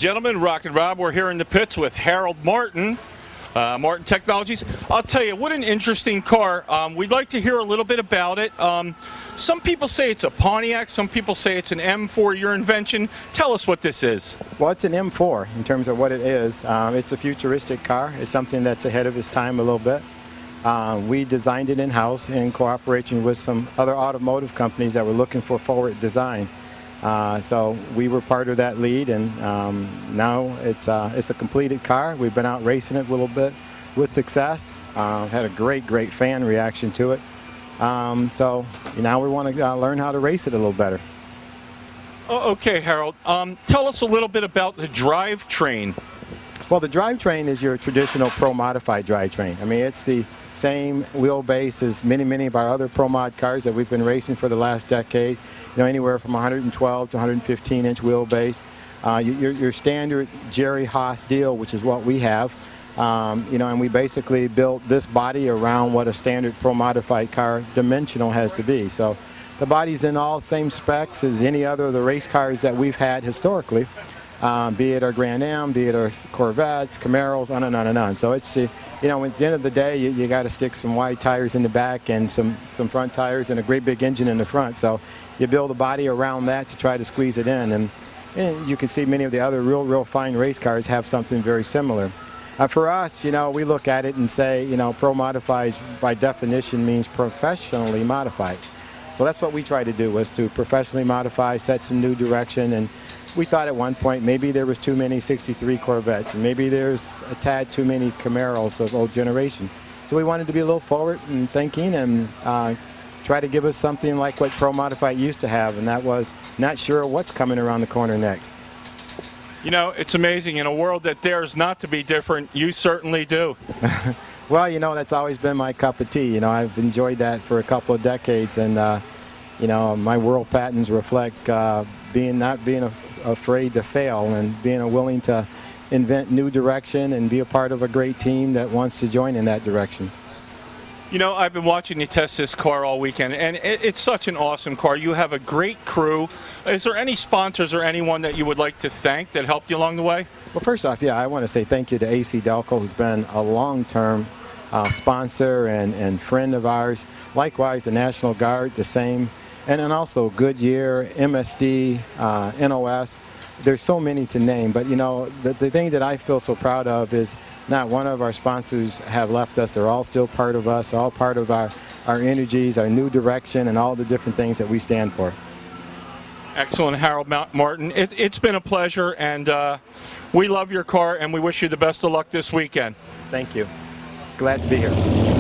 and gentlemen, Rock and Rob, we're here in the pits with Harold Martin, Martin Technologies. I'll tell you, what an interesting car. We'd like to hear a little bit about it. Some people say it's a Pontiac, some people say it's an M4, your invention. Tell us what this is. Well, it's an M4 in terms of what it is. It's a futuristic car. It's something that's ahead of its time a little bit. We designed it in-house in cooperation with some other automotive companies that were looking for forward design. So we were part of that lead, and now it's a completed car. We've been out racing it a little bit with success. Had a great fan reaction to it. So now we want to learn how to race it a little better. Okay, Harold. Tell us a little bit about the drivetrain. Well, the drivetrain is your traditional Pro modified drivetrain. I mean, it's the same wheelbase as many of our other Pro Mod cars that we've been racing for the last decade. You know, anywhere from 112 to 115-inch wheelbase. Your standard Jerry Haas deal, which is what we have. You know, and we basically built this body around what a standard Pro modified car dimensional has to be. So the body's in all same specs as any other of the race cars that we've had historically. Be it our Grand Am, be it our Corvettes, Camaros, on and on and on. So it's, you know, at the end of the day, you got to stick some wide tires in the back and some front tires and a great big engine in the front. So you build a body around that to try to squeeze it in. And you can see many of the other real fine race cars have something very similar. For us, you know, we look at it and say, you know, Pro modified by definition means professionally modified. So that's what we try to do, was to professionally modify, set some new direction. And we thought at one point maybe there was too many 63 Corvettes, and maybe there's a tad too many Camaros of old generation. So we wanted to be a little forward in thinking and try to give us something like what Pro modified used to have, and that was not sure what's coming around the corner next. You know, it's amazing. In a world that dares not to be different, you certainly do. Well, you know, that's always been my cup of tea. You know, I've enjoyed that for a couple of decades, and you know, my world patents reflect not being afraid to fail and being willing to invent new direction and be a part of a great team that wants to join in that direction. You know, I've been watching you test this car all weekend, and it's such an awesome car. You have a great crew. Is there any sponsors or anyone that you would like to thank that helped you along the way? Well, first off, yeah, I want to say thank you to AC Delco, who's been a long-term sponsor and friend of ours. Likewise, the National Guard, the same. And then also Goodyear, MSD, NOS. There's so many to name, but you know, the thing that I feel so proud of is not one of our sponsors have left us. They're all still part of us, all part of our energies, our new direction, and all the different things that we stand for. Excellent, Harold Martin. It's been a pleasure, and we love your car, and we wish you the best of luck this weekend. Thank you. Glad to be here.